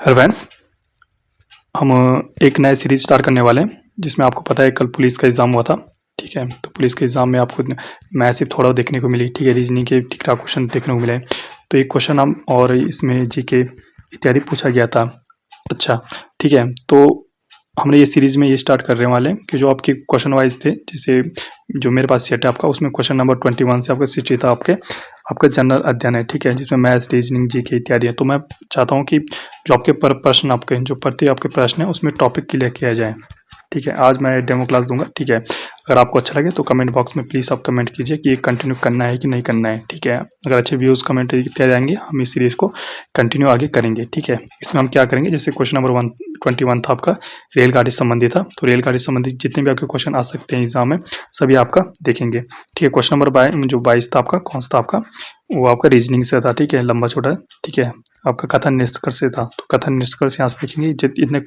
Hello friends, हम एक नया सीरीज स्टार्ट करने वाले हैं जिसमें आपको पता है कल पुलिस का एग्ज़ाम हुआ था। ठीक है, तो पुलिस के एग्ज़ाम में आपको मैथ्स ही थोड़ा देखने को मिली। ठीक है, रीजनिंग के ठीक ठाक क्वेश्चन देखने को मिले। तो एक क्वेश्चन हम और इसमें जीके इत्यादि पूछा गया था। अच्छा, ठीक है, तो हमने ये सीरीज़ में ये स्टार्ट करने वाले हैं कि जो आपके क्वेश्चन वाइज थे, जैसे जो मेरे पास सेट है आपका, उसमें क्वेश्चन नंबर 21 से आपका 60 था आपका जनरल अध्ययन है। ठीक है, जिसमें मैथ्स, रीजनिंग, जीके इत्यादि है। तो मैं चाहता हूँ कि जो आपके पर प्रश्न आपके जो प्रति आपके प्रश्न है उसमें टॉपिक क्लियर किया जाए। ठीक है, आज मैं डेमो क्लास दूंगा। ठीक है, अगर आपको अच्छा लगे तो कमेंट बॉक्स में प्लीज़ आप कमेंट कीजिए कि ये कंटिन्यू करना है कि नहीं करना है। ठीक है, अगर अच्छे व्यूज़ कमेंट दिए जाएंगे हम इस सीरीज़ को कंटिन्यू आगे करेंगे। ठीक है, इसमें हम क्या करेंगे, जैसे क्वेश्चन नंबर 121 था आपका रेलगाड़ी संबंधी था, तो रेलगाड़ी संबंधित जितने भी आपके क्वेश्चन आ सकते हैं एग्जाम में सभी आपका देखेंगे। ठीक है, क्वेश्चन नंबर जो 22 था आपका, कौन सा था आपका, वो आपका रीजनिंग से था। ठीक है, लंबा छोटा। ठीक है, आपका कथन निष्कर्ष से था, तो कथन निष्कर्ष यहाँ से देखेंगे। इतने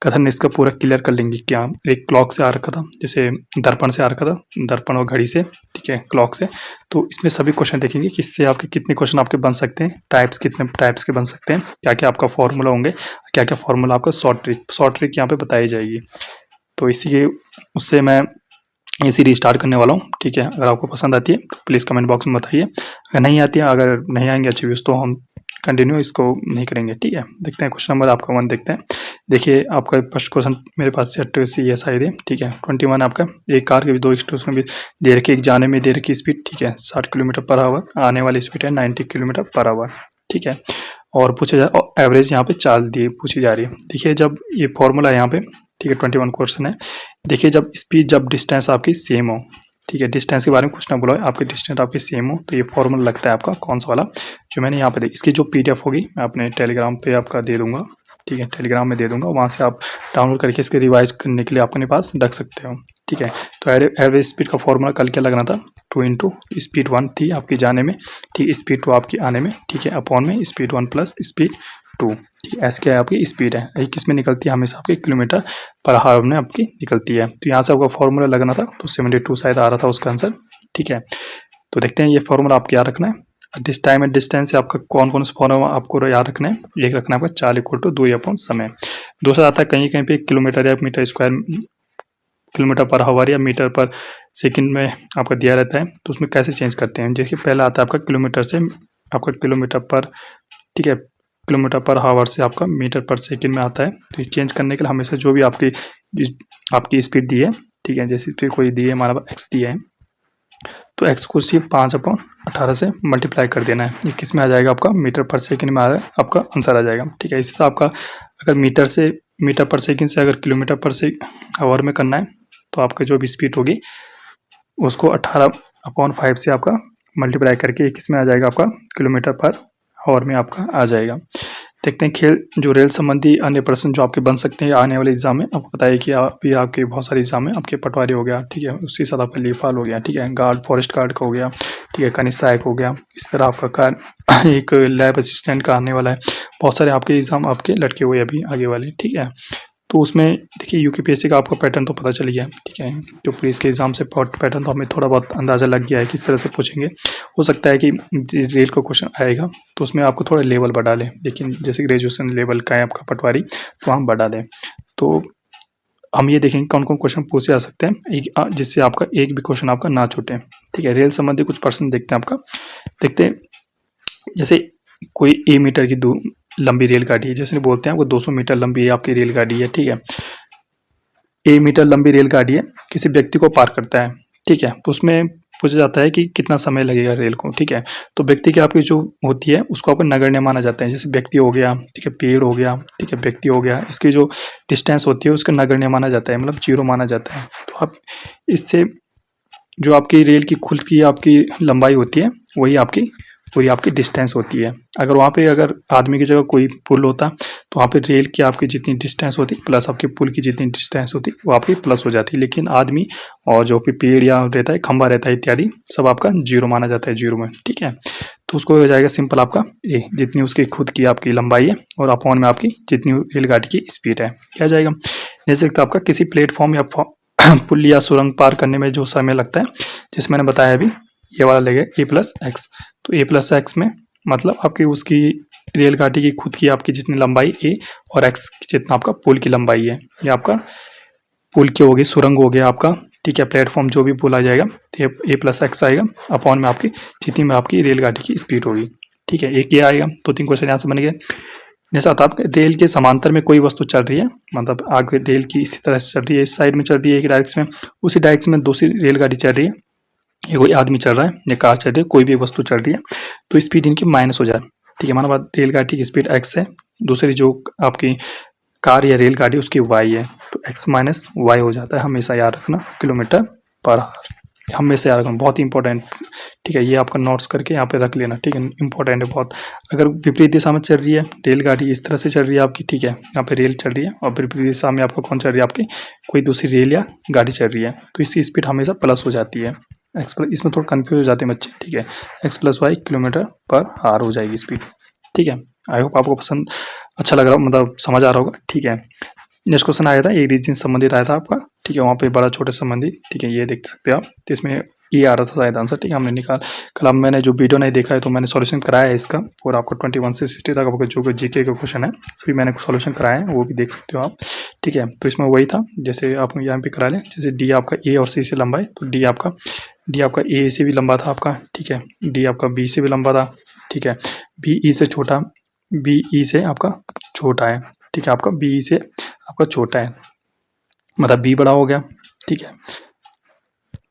कथन निष्कर्ष पूरा क्लियर कर लेंगे। क्या एक क्लॉक से आ रखा था, जैसे दर्पण से आ रखा था, दर्पण और घड़ी से। ठीक है, क्लॉक से। तो इसमें सभी क्वेश्चन देखेंगे कि इससे आपके कितने क्वेश्चन आपके बन सकते हैं, टाइप्स कितने टाइप्स के बन सकते हैं, क्या क्या आपका फॉर्मूला होंगे, क्या क्या फॉर्मूला आपका शॉर्ट ट्रिक यहाँ पे बताई जाएगी। तो इसी के उससे मैं ये सीरीज स्टार्ट करने वाला हूँ। ठीक है, अगर आपको पसंद आती है तो प्लीज़ कमेंट बॉक्स में बताइए। अगर नहीं आती है, अगर नहीं आएंगे अच्छे व्यूज़, तो हम कंटिन्यू इसको नहीं करेंगे। ठीक है, देखते हैं क्वेश्चन नंबर आपका 1 देखते हैं। देखिए, आपका फर्स्ट क्वेश्चन मेरे पास सेट सी है शायद है। ठीक है, 21 आपका एक कार के भी 2 स्टेशन भी दे रखी, एक जाने में दे रखी स्पीड। ठीक है, 60 किलोमीटर पर आवर, आने वाली स्पीड है 90 किलोमीटर पर आवर। ठीक है, और पूछा जा एवरेज यहाँ पे चाल दिए पूछी जा रही है। देखिए, जब ये फॉर्मूला है यहाँ पे, ठीक है, 21 क्वेश्चन है। देखिए, जब स्पीड जब डिस्टेंस आपकी सेम हो, ठीक है, डिस्टेंस के बारे में कुछ ना बोला है, आपकी डिस्टेंस आपकी सेम हो, तो ये फॉर्मूला लगता है आपका कौन सा वाला, जो मैंने यहाँ पे देखी। इसकी जो पीडीएफ होगी मैं अपने टेलीग्राम पे आपका दे दूंगा। ठीक है, टेलीग्राम में दे दूंगा, वहाँ से आप डाउनलोड करके इसके रिवाइज करने के लिए अपने पास रख सकते हो। ठीक है, तो एवरेज स्पीड का फॉर्मूला कल क्या लगना था, 2 इंटू स्पीड 1 थी आपकी जाने में, ठीक, स्पीड 2 आपकी आने में। ठीक है, अपॉन में स्पीड 1 प्लस स्पीड 2। ठीक है, एस क्या है आपकी स्पीड है, यही किस में निकलती है, हमेशा आपकी किलोमीटर पर हावर में आपकी निकलती है। तो यहाँ से आपका फॉर्मूला लगना था, तो 72 शायद आ रहा था उसका आंसर। ठीक है, तो देखते हैं ये फॉर्मूला आपको याद रखना है। डिस टाइम एंड डिस्टेंस से आपका कौन कौन सा फॉर्मूला आपको याद रखना है। एक रखना है आपका चाल इक्वल टू 2 अपॉन समय। दूसरा आता है कहीं कहीं पे किलोमीटर या मीटर स्क्वायर, किलोमीटर पर हावर या मीटर पर सेकंड में आपका दिया रहता है, तो उसमें कैसे चेंज करते हैं। जैसे पहला आता है आपका किलोमीटर से आपका किलोमीटर पर, ठीक है, किलोमीटर पर हावर से आपका मीटर पर सेकंड में आता है। तो ये चेंज करने के लिए हमेशा जो भी आपकी स्पीड दी है, ठीक है, जैसे कोई दी है, हमारा एक्स दिया है, तो एक्स को सिर्फ 5/18 से मल्टीप्लाई कर देना है। ये किस में आ जाएगा, आपका मीटर पर सेकंड में आपका आंसर आ जाएगा। ठीक है, इसी तरह आपका अगर मीटर पर सेकंड से अगर किलोमीटर पर से आवर में करना है, तो आपका जो भी स्पीड होगी उसको 18/5 से आपका मल्टीप्लाई करके किस में आ जाएगा, आपका किलोमीटर पर आवर में आपका आ जाएगा। देखते हैं खेल जो रेल संबंधी अन्य प्रश्न जो आपके बन सकते हैं आने वाले एग्जाम में। आपको पता है कि आपके बहुत सारे एग्जाम में आपके पटवारी हो गया, ठीक है, उसके साथ आपका लेखपाल हो गया, ठीक है, गार्ड फॉरेस्ट गार्ड का हो गया, ठीक है, खनिज सहायक हो गया। इस तरह आपका एक लैब असिस्टेंट का आने वाला है। बहुत सारे आपके एग्जाम आपके लटके हुए अभी आगे वाले। ठीक है, तो उसमें देखिए यूपीपीएससी का आपको पैटर्न तो पता चल गया। ठीक है, जो पुलिस के एग्जाम से पैटर्न तो हमें थोड़ा बहुत अंदाज़ा लग गया है किस तरह से पूछेंगे। हो सकता है कि रेल का क्वेश्चन आएगा तो उसमें आपको थोड़ा लेवल बढ़ा लें, लेकिन जैसे ग्रेजुएशन लेवल का है आपका पटवारी, तो हम बढ़ा दें। तो हम ये देखेंगे कौन कौन क्वेश्चन पूछे जा सकते हैं, जिससे आपका एक भी क्वेश्चन आपका ना छूटे। ठीक है, रेल संबंधी कुछ प्रश्न देखते हैं आपका। देखते हैं, जैसे कोई ए मीटर की लंबी रेलगाड़ी है, जैसे बोलते हैं आपको 200 मीटर लंबी आपकी रेलगाड़ी है। ठीक है, ए मीटर लंबी रेलगाड़ी है, किसी व्यक्ति को पार करता है। ठीक है, तो उसमें पूछा जाता है कि कितना समय लगेगा रेल को। ठीक है, तो व्यक्ति की आपकी जो होती है उसको आपको नगण्य माना जाता है। जैसे व्यक्ति हो गया, ठीक है, पेड़ हो गया, ठीक है, व्यक्ति हो गया, इसकी जो डिस्टेंस होती है उसका नगण्य माना जाता है, मतलब 0 माना जाता है। तो आप इससे जो आपकी रेल की खुद की आपकी लंबाई होती है वही आपकी डिस्टेंस होती है। अगर वहाँ पे अगर आदमी की जगह कोई पुल होता तो वहाँ पे रेल की आपकी जितनी डिस्टेंस होती प्लस आपकी पुल की जितनी डिस्टेंस होती वो आपकी प्लस हो जाती। लेकिन आदमी और जो भी पेड़ या रहता है, खंबा रहता है इत्यादि, सब आपका 0 माना जाता है, 0 में। ठीक है, तो उसको हो जाएगा सिंपल आपका ए, जितनी उसकी खुद की आपकी लंबाई है और अपॉन में आपकी जितनी रेलगाड़ी की स्पीड है, क्या जाएगा। जैसे आपका किसी प्लेटफॉर्म या पुल या सुरंग पार करने में जो समय लगता है, जिस मैंने बताया अभी, ये वाला लगेगा ए प्लस एक्स। तो ए प्लस एक्स में मतलब आपकी उसकी रेलगाड़ी की खुद की आपकी जितनी लंबाई ए और एक्स जितना आपका पुल की लंबाई है, ये आपका पुल की होगी, सुरंग हो गया आपका, ठीक है, प्लेटफॉर्म जो भी बोला जाएगा, तो ए प्लस एक्स आएगा अपॉन में आपकी जितनी में आपकी रेलगाड़ी की स्पीड होगी, ठीक है। एक ये आएगा, 2-3 क्वेश्चन यहाँ से बन गए। जैसा आता आपके रेल के समांतर में कोई वस्तु चल रही है, मतलब आगे रेल की इसी तरह से चल रही है, इस साइड में चल रही है एक डायरेक्शन में, उसी डायरेक्शन में दूसरी रेलगाड़ी चल रही है, ये कोई आदमी चल रहा है या कार चल रही है, कोई भी वस्तु चल रही है, तो स्पीड इनकी माइनस हो जाए, ठीक है। माना बात रेलगाड़ी की स्पीड एक्स है, दूसरी जो आपकी कार या रेलगाड़ी उसकी वाई है, तो एक्स माइनस वाई हो जाता है, हमेशा याद रखना, किलोमीटर पर आवर, हमेशा याद रखना, बहुत ही इंपॉर्टेंट, ठीक है। ये आपका नोट्स करके यहाँ पे रख लेना, ठीक है, इंपॉर्टेंट है बहुत। अगर विपरीत दिशा में चल रही है रेलगाड़ी, इस तरह से चल रही है आपकी, ठीक है, यहाँ पे रेल चल रही है और विपरीत दिशा में आपका कौन चल रही है, आपकी कोई दूसरी रेल या गाड़ी चल रही है, तो इसकी स्पीड हमेशा प्लस हो जाती है, एक्स प्लस, इसमें थोड़ा कन्फ्यूज हो जाते हैं बच्चे, ठीक है, X plus Y kilometre per hour हो जाएगी स्पीड, ठीक है। आई होप आपको पसंद अच्छा लग रहा, मतलब समझ आ रहा होगा, ठीक है। नेक्स्ट क्वेश्चन आया था, एक रीजन संबंधित आया था आपका, ठीक है, वहाँ पे बड़ा छोटे संबंधित, ठीक है, ये देख सकते हो आप, तो इसमें ये आ रहा था शायद आंसर, ठीक है, हमने निकाल, कल अब मैंने जो वीडियो नहीं देखा है तो मैंने सॉल्यूशन कराया है इसका, और आपको 21 से 60 तक आपका जो जीके का क्वेश्चन है सभी मैंने सॉल्यूशन कराया है, वो भी देख सकते हो आप, ठीक है। तो इसमें वही था, जैसे आप यहाँ पे करा लें, जैसे डी आपका ए और सी से लंबा है, तो डी आपका ए से भी लंबा था आपका, ठीक है, डी आपका बी से भी लंबा था, ठीक है, बी ई से छोटा, बी ई से आपका छोटा है, ठीक है, आपका बी ई से आपका छोटा है, मतलब बी बड़ा हो गया, ठीक है,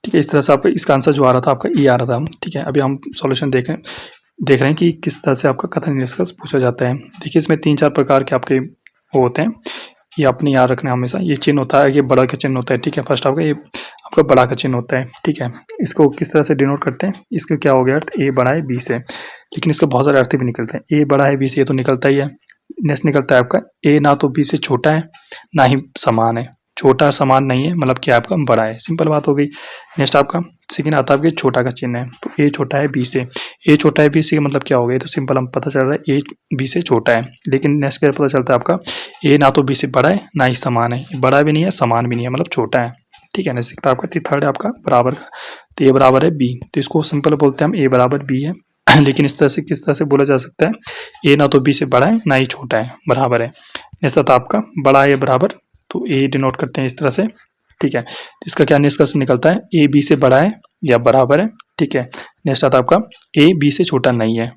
ठीक है। इस तरह से आपका इसका आंसर जो आ रहा था आपका ई आ रहा था, ठीक है। अभी हम सॉल्यूशन देख रहे हैं कि किस तरह से आपका कथन निष्कर्ष पूछा जाता है। देखिए इसमें 3-4 प्रकार के आपके वो होते हैं, ये अपने याद रखना हमेशा, ये चिन्ह होता है, ये बड़ा का चिन्ह होता है, ठीक है, फर्स्ट आपका ये आपका बड़ा का चिन्ह होता है, ठीक है। इसको किस तरह से डिनोट करते हैं, इसका क्या हो गया अर्थ, ए बड़ा है बी से, लेकिन इसके बहुत सारे अर्थ भी निकलते हैं, ए बड़ा है बी से, ये तो निकलता ही है। नेक्स्ट निकलता है आपका ए ना तो बी से छोटा है ना ही समान है, छोटा समान नहीं है, मतलब क्या आपका बड़ा है, सिंपल बात हो गई। नेक्स्ट आपका सेकंड आता है आपके छोटा का चिन्ह है, तो ए छोटा है बी से, ए छोटा है बी से मतलब क्या हो गया, तो सिंपल हम पता चल रहा है ए बी से छोटा है, लेकिन नेक्स्ट क्या पता चलता है आपका ए ना तो बी से बड़ा है ना ही समान है, बड़ा भी नहीं है समान भी नहीं है, मतलब छोटा है, ठीक है। नेक्स्ट आपका थर्ड है आपका बराबर का, तो ए बराबर है बी, तो इसको सिंपल बोलते हैं हम ए बराबर बी है लेकिन इस तरह से किस तरह से बोला जा सकता है, ए ना तो बी से बड़ा है ना ही छोटा है, बराबर है। नेक्स्ट आता आपका बड़ा है बराबर, तो ए डिनोट करते हैं इस तरह से, ठीक है। तो इसका क्या निष्कर्ष निकलता है, ए बी से बड़ा है या बराबर है, ठीक है। नेक्स्ट आता आपका ए बी से छोटा नहीं है,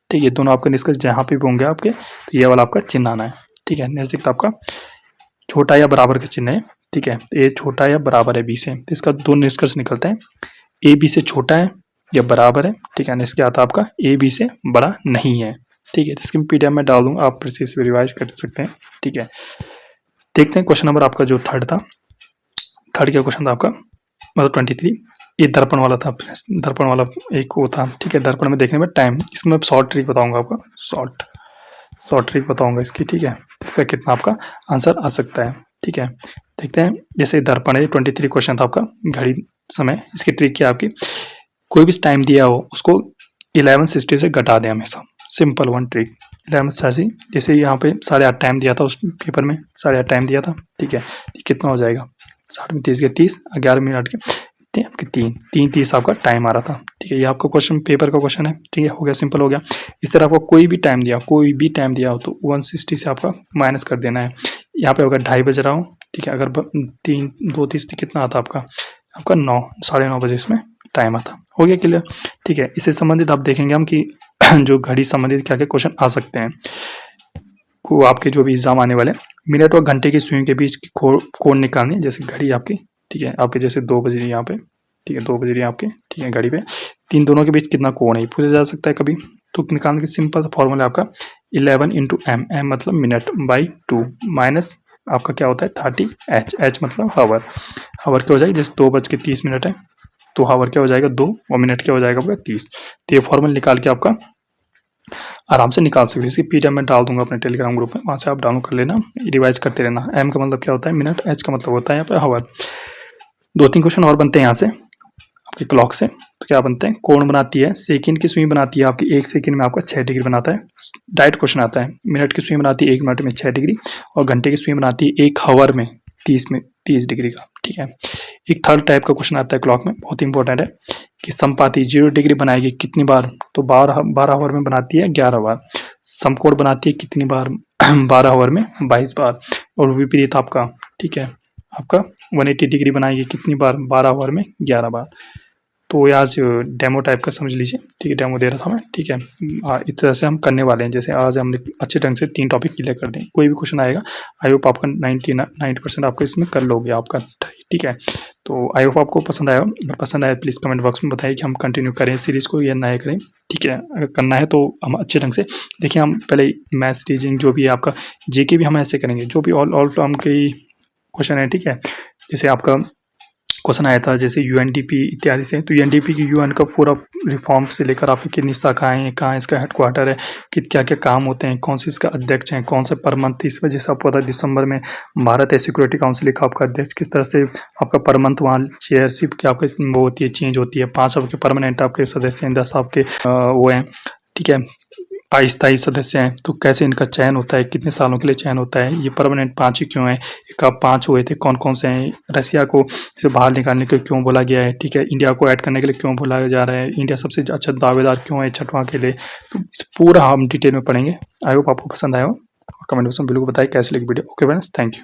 ठीक है, दोनों आपका निष्कर्ष जहाँ पे भी होंगे आपके, तो ये वाला आपका चिन्ह आना है, ठीक है। नेक्स्ट दिखता आपका छोटा या बराबर का चिन्ह है, ठीक है, ए छोटा या बराबर है बी से, तो इसका दो निष्कर्ष निकलते हैं, ए बी से छोटा है या बराबर है, ठीक है। नेक्स्ट क्या आता है आपका ए बी से बड़ा नहीं है, ठीक है। तो इसकी पीडीएफ में डाल दूंगा, आप फिर से इसे रिवाइज कर सकते हैं, ठीक है। देखते हैं क्वेश्चन नंबर आपका जो थर्ड था, थर्ड क्या क्वेश्चन था आपका, मतलब 23, ये दर्पण वाला था, दर्पण वाला एक वो था, ठीक है। दर्पण में देखने में टाइम, इसमें मैं शॉर्ट ट्रिक बताऊंगा आपका, शॉर्ट ट्रिक बताऊंगा इसकी, ठीक है। इसका कितना आपका आंसर आ सकता है, ठीक है। देखते हैं, जैसे दर्पण है 23 क्वेश्चन था आपका, घड़ी समय, इसकी ट्रिक क्या आपकी, कोई भी टाइम दिया हो उसको 1160 से घटा दें हमेशा, सिंपल वन ट्रिक। 1160, जैसे यहाँ पे 8:30 टाइम दिया था उस पेपर में, 8:30 टाइम दिया था, ठीक है, कितना हो जाएगा, 60 में 30 के 30, 11 मिनट के आपके 3:30 आपका टाइम आ रहा था, ठीक है। ये आपका क्वेश्चन पेपर का क्वेश्चन है, ठीक है, हो गया, सिंपल हो गया। इस तरह आपको कोई भी टाइम दिया हो तो 160 से आपका माइनस कर देना है। यहाँ पे अगर 2:30 बज रहा हो, ठीक है, अगर 2:30 कितना आता आपका 9, 9:30 बजे इसमें टाइम आता, हो गया क्लियर, ठीक है। इससे संबंधित आप देखेंगे हम कि जो घड़ी संबंधित क्या क्या क्वेश्चन आ सकते हैं, को आपके जो भी एग्जाम आने वाले, मिनट और घंटे की सुई के बीच की कोण निकालनी है, जैसे घड़ी आपकी, ठीक है, आपके जैसे 2 बज रही है यहाँ पे, ठीक है, 2 बज रही है आपके, ठीक है, घड़ी पे तीन दोनों के बीच कितना कोण है पूछा जा सकता है कभी, तो निकालने के सिंपल सा फॉर्मूला आपका 11 इंटू एम, एम मतलब मिनट बाई 2 माइनस आपका क्या होता है 30, एच, एच मतलब हावर, हावर क्या हो जाएगी, जैसे 2:30 है, तो हावर क्या हो जाएगा 2 और मिनट क्या हो जाएगा आपका 30। तो ये फॉर्मूला निकाल के आपका आराम से निकाल सकते हो, इसकी पीडीएफ में डाल दूंगा अपने टेलीग्राम ग्रुप में, वहाँ से आप डाउनलोड कर लेना, रिवाइज करते रहना। एम का मतलब क्या होता है मिनट, एच का मतलब होता है यहाँ पे हावर। 2-3 क्वेश्चन और बनते हैं यहाँ से आपके क्लॉक से, तो क्या बनते हैं, कोण बनाती है, सेकंड की सुई बनाती है आपकी 1 सेकंड में आपका 6 डिग्री बनाता है, डायरेक्ट क्वेश्चन आता है। मिनट की सुई बनाती है 1 मिनट में 6 डिग्री, और घंटे की सुई बनाती है 1 हावर में 30 डिग्री का, ठीक है। एक थर्ड टाइप का क्वेश्चन आता है क्लॉक में, बहुत इंपॉर्टेंट है कि समपाती 0 डिग्री बनाएगी कितनी बार, तो 12 आवर में बनाती है 11 बार। समकोण बनाती है कितनी बार 12 आवर में 22 बार। और विपरीत आपका, ठीक है, आपका 180 डिग्री बनाएगी कितनी बार, 12 आवर में 11 बार। तो ये आज डेमो टाइप का समझ लीजिए, ठीक है, डेमो दे रहा था मैं, ठीक है। इस तरह से हम करने वाले हैं, जैसे आज हमने अच्छे ढंग से 3 टॉपिक क्लियर कर दें। कोई भी क्वेश्चन आएगा, आई होप आपका 90% आपको इसमें कर लोगे आपका, ठीक है। तो आई होप आपको पसंद आया, अगर पसंद आया प्लीज़ कमेंट बॉक्स में बताइए कि हम कंटिन्यू करें सीरीज़ को या नया करें, ठीक है। अगर करना है तो हम अच्छे ढंग से देखिए, हम पहले मैथ्स, रीजनिंग जो भी है आपका, जीके भी हम ऐसे करेंगे, जो भी ऑल हम की क्वेश्चन है, ठीक है। जैसे आपका क्वेश्चन आया था जैसे यूएनडीपी इत्यादि से, तो यूएनडीपी की यूएन का पूरा रिफॉर्म से लेकर आपकी कितनी शाखाएं हैं, कहाँ इसका हेडक्वार्टर है, कि क्या क्या काम होते हैं, कौन से इसका अध्यक्ष हैं, कौन से पर मंथ, इस वजह से आपको पता है दिसंबर में भारत है सिक्योरिटी काउंसिल का आपका अध्यक्ष, किस तरह से आपका पर मंथ वहाँ चेयरशिप की आपकी वो होती है, चेंज होती है। 5 आपके परमानेंट आपके सदस्य हैं, 10 आपके वो हैं, ठीक है, अस्थायी सदस्य हैं। तो कैसे इनका चयन होता है, कितने सालों के लिए चयन होता है, ये परमानेंट 5 ही क्यों है, कब 5 हुए थे, कौन कौन से हैं, रसिया को इसे बाहर निकालने के लिए क्यों बोला गया है, ठीक है, इंडिया को ऐड करने के लिए क्यों बोला जा रहा है, इंडिया सबसे अच्छा दावेदार क्यों है छठवां के लिए। तो इस पूरा हम डिटेल में पढ़ेंगे। आई होप आपको पसंद आया हो, कमेंट बॉक्स में बिल्कुल बताइए कैसी लगी video. Okay friends, thank you.